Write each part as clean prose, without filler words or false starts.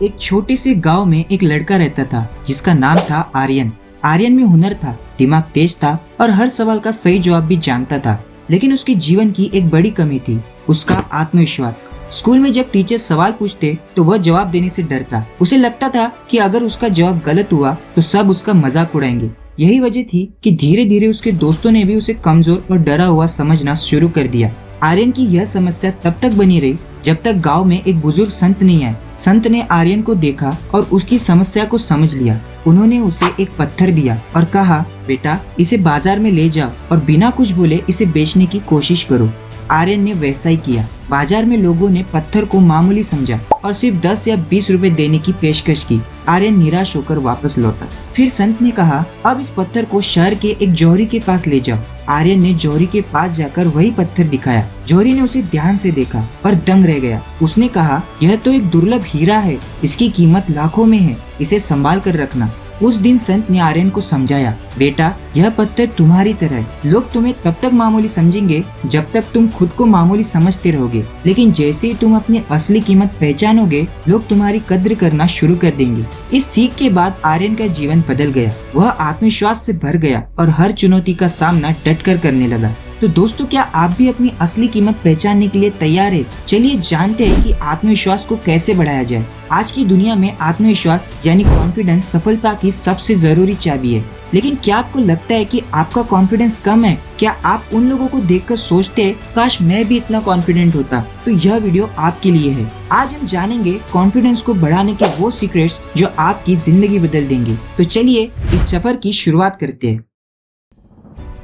एक छोटे से गांव में एक लड़का रहता था जिसका नाम था आर्यन। आर्यन में हुनर था, दिमाग तेज था और हर सवाल का सही जवाब भी जानता था। लेकिन उसके जीवन की एक बड़ी कमी थी, उसका आत्मविश्वास। स्कूल में जब टीचर सवाल पूछते तो वह जवाब देने से डरता। उसे लगता था कि अगर उसका जवाब गलत हुआ तो सब उसका मजाक उड़ाएंगे। यही वजह थी कि धीरे धीरे उसके दोस्तों ने भी उसे कमजोर और डरा हुआ समझना शुरू कर दिया। आर्यन की यह समस्या तब तक बनी रही जब तक गांव में एक बुजुर्ग संत नहीं आए। संत ने आर्यन को देखा और उसकी समस्या को समझ लिया। उन्होंने उसे एक पत्थर दिया और कहा, बेटा इसे बाजार में ले जाओ और बिना कुछ बोले इसे बेचने की कोशिश करो। आर्यन ने वैसा ही किया। बाजार में लोगों ने पत्थर को मामूली समझा और सिर्फ 10 या 20 रुपए देने की पेशकश की। आर्यन निराश होकर वापस लौटा। फिर संत ने कहा, अब इस पत्थर को शहर के एक जौहरी के पास ले जाओ। आर्यन ने जौहरी के पास जाकर वही पत्थर दिखाया। जौहरी ने उसे ध्यान से देखा और दंग रह गया। उसने कहा, यह तो एक दुर्लभ हीरा है, इसकी कीमत लाखों में है, इसे संभाल कर रखना। उस दिन संत ने आर्यन को समझाया, बेटा यह पत्थर तुम्हारी तरह है। लोग तुम्हें तब तक मामूली समझेंगे जब तक तुम खुद को मामूली समझते रहोगे, लेकिन जैसे ही तुम अपनी असली कीमत पहचानोगे लोग तुम्हारी कद्र करना शुरू कर देंगे। इस सीख के बाद आर्यन का जीवन बदल गया। वह आत्मविश्वास से भर गया और हर चुनौती का सामना डटकर करने लगा। तो दोस्तों, क्या आप भी अपनी असली कीमत पहचानने के लिए तैयार है? चलिए जानते हैं कि आत्मविश्वास को कैसे बढ़ाया जाए। आज की दुनिया में आत्मविश्वास यानी कॉन्फिडेंस सफलता की सबसे जरूरी चाबी है। लेकिन क्या आपको लगता है कि आपका कॉन्फिडेंस कम है? क्या आप उन लोगों को देखकर सोचते हैं, काश मैं भी इतना कॉन्फिडेंट होता? तो यह वीडियो आपके लिए है। आज हम जानेंगे कॉन्फिडेंस को बढ़ाने के वो सीक्रेट्स जो आपकी जिंदगी बदल देंगे। तो चलिए इस सफर की शुरुआत करते हैं।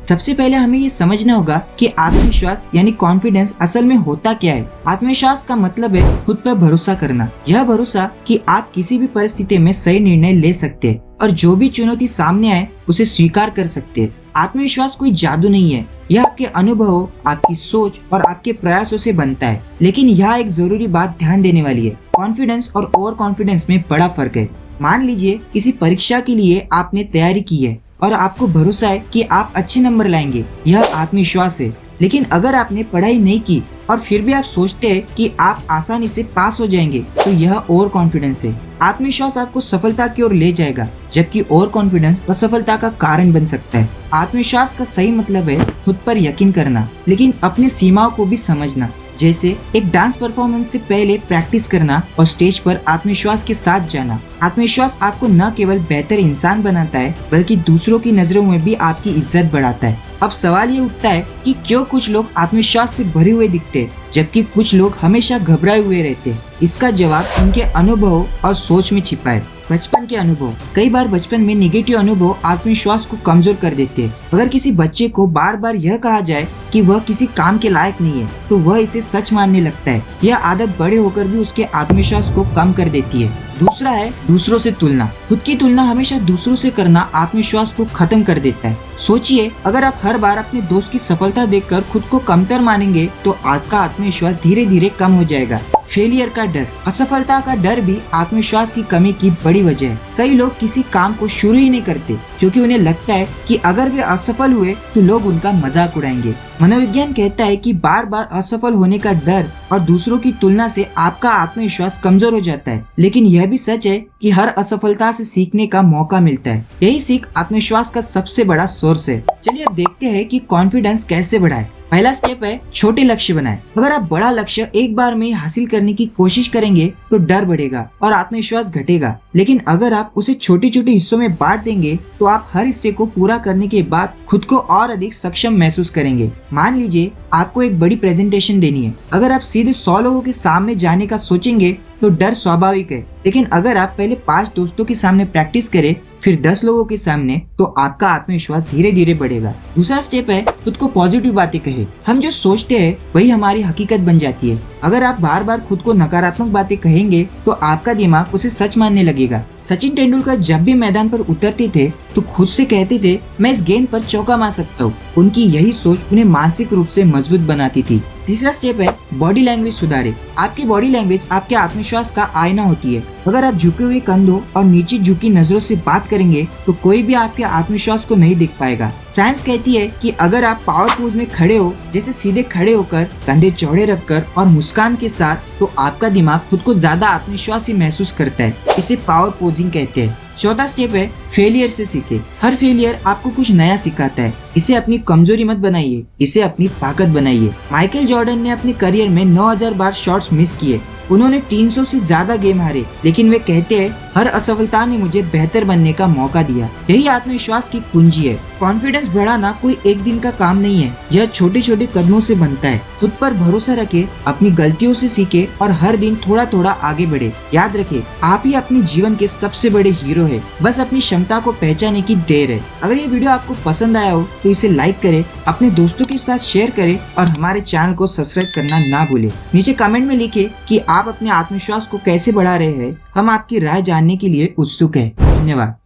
सबसे पहले हमें ये समझना होगा कि आत्मविश्वास यानी कॉन्फिडेंस असल में होता क्या है। आत्मविश्वास का मतलब है खुद पर भरोसा करना। यह भरोसा कि आप किसी भी परिस्थिति में सही निर्णय ले सकते हैं और जो भी चुनौती सामने आए उसे स्वीकार कर सकते हैं। आत्मविश्वास कोई जादू नहीं है, यह आपके अनुभवों, आपकी सोच और आपके प्रयासों से बनता है। लेकिन यहाँ एक जरूरी बात ध्यान देने वाली है, कॉन्फिडेंस और ओवर कॉन्फिडेंस में बड़ा फर्क है। मान लीजिए किसी परीक्षा के लिए आपने तैयारी की है और आपको भरोसा है कि आप अच्छे नंबर लाएंगे, यह आत्मविश्वास है। लेकिन अगर आपने पढ़ाई नहीं की और फिर भी आप सोचते हैं कि आप आसानी से पास हो जाएंगे, तो यह ओवर कॉन्फिडेंस है। आत्मविश्वास आपको सफलता की ओर ले जाएगा, जबकि ओवर कॉन्फिडेंस असफलता का कारण बन सकता है। आत्मविश्वास का सही मतलब है खुद पर यकीन करना, लेकिन अपनी सीमाओं को भी समझना। जैसे एक डांस परफॉर्मेंस से पहले प्रैक्टिस करना और स्टेज पर आत्मविश्वास के साथ जाना। आत्मविश्वास आपको न केवल बेहतर इंसान बनाता है बल्कि दूसरों की नजरों में भी आपकी इज्जत बढ़ाता है। अब सवाल ये उठता है कि क्यों कुछ लोग आत्मविश्वास से भरे हुए दिखते हैं जबकि कुछ लोग हमेशा घबराए हुए रहते हैं? इसका जवाब उनके अनुभव और सोच में छिपा है। बचपन के अनुभव। कई बार बचपन में निगेटिव अनुभव आत्मविश्वास को कमजोर कर देते हैं। अगर किसी बच्चे को बार बार यह कहा जाए कि वह किसी काम के लायक नहीं है तो वह इसे सच मानने लगता है। यह आदत बड़े होकर भी उसके आत्मविश्वास को कम कर देती है। दूसरा है दूसरों से तुलना। खुद की तुलना हमेशा दूसरों से करना आत्मविश्वास को खत्म कर देता है। सोचिए, अगर आप हर बार अपने दोस्त की सफलता देखकर खुद को कमतर मानेंगे तो आपका आत्मविश्वास धीरे धीरे कम हो जाएगा। फेलियर का डर। असफलता का डर भी आत्मविश्वास की कमी की बड़ी वजह है। कई लोग किसी काम को शुरू ही नहीं करते क्योंकि उन्हें लगता है कि अगर वे असफल हुए तो लोग उनका मजाक उड़ाएंगे। मनोविज्ञान कहता है कि बार बार असफल होने का डर और दूसरों की तुलना से आपका आत्मविश्वास कमजोर हो जाता है। लेकिन यह भी सच है कि हर असफलता से सीखने का मौका मिलता है। यही सीख आत्मविश्वास का सबसे बड़ा सोर्स है। चलिए अब देखते हैं कि कॉन्फिडेंस कैसे बढ़ाए। पहला स्टेप है छोटे लक्ष्य बनाएं। अगर आप बड़ा लक्ष्य एक बार में हासिल करने की कोशिश करेंगे तो डर बढ़ेगा और आत्मविश्वास घटेगा। लेकिन अगर आप उसे छोटे छोटे हिस्सों में बांट देंगे तो आप हर हिस्से को पूरा करने के बाद खुद को और अधिक सक्षम महसूस करेंगे। मान लीजिए आपको एक बड़ी प्रेजेंटेशन देनी है। अगर आप सीधे 100 लोगों के सामने जाने का सोचेंगे तो डर स्वाभाविक है। लेकिन अगर आप पहले 5 दोस्तों के सामने प्रैक्टिस करें फिर 10 लोगों के सामने, तो आपका आत्मविश्वास धीरे धीरे बढ़ेगा। दूसरा स्टेप है खुद को पॉजिटिव बातें कहें। हम जो सोचते हैं वही हमारी हकीकत बन जाती है। अगर आप बार बार खुद को नकारात्मक बातें कहेंगे तो आपका दिमाग उसे सच मानने लगेगा। सचिन तेंदुलकर जब भी मैदान पर उतरते थे तो खुद से कहते थे, मैं इस गेंद पर चौका मार सकता हूँ। उनकी यही सोच उन्हें मानसिक रूप से मजबूत बनाती थी। तीसरा स्टेप है बॉडी लैंग्वेज सुधारें। आपकी बॉडी लैंग्वेज आपके आत्मविश्वास का आईना होती है। अगर आप झुके हुए कंधों और नीचे झुकी नजरों से बात करेंगे तो कोई भी आपके आत्मविश्वास को नहीं देख पाएगा। साइंस कहती है कि अगर आप पावर पोज में खड़े हो, जैसे सीधे खड़े होकर, कंधे चौड़े रखकर और मुस्कान के साथ, तो आपका दिमाग खुद को ज्यादा आत्मविश्वासी महसूस करता है। इसे पावर पोजिंग कहते हैं। चौथा स्टेप है फेलियर से सीखे। हर फेलियर आपको कुछ नया सिखाता है। इसे अपनी कमजोरी मत बनाइए, इसे अपनी ताकत बनाइए। माइकल जॉर्डन ने अपने करियर में 9000 बार शॉट्स मिस किए। उन्होंने 300 से ज्यादा गेम हारे, लेकिन वे कहते हैं हर असफलता ने मुझे बेहतर बनने का मौका दिया। यही आत्मविश्वास की कुंजी है। कॉन्फिडेंस बढ़ाना कोई एक दिन का काम नहीं है, यह छोटे छोटे कदमों से बनता है। खुद पर भरोसा रखे, अपनी गलतियों से सीखे और हर दिन थोड़ा थोड़ा आगे बढ़े। याद रखे, आप ही अपने जीवन के सबसे बड़े हीरो है, बस अपनी क्षमता को पहचानने की देर है। अगर ये वीडियो आपको पसंद आया हो तो इसे लाइक करें, अपने दोस्तों के साथ शेयर करें और हमारे चैनल को सब्सक्राइब करना ना भूलें। नीचे कमेंट में लिखें कि आप अपने आत्मविश्वास को कैसे बढ़ा रहे हैं। हम आपकी राय जानने के लिए उत्सुक हैं। धन्यवाद।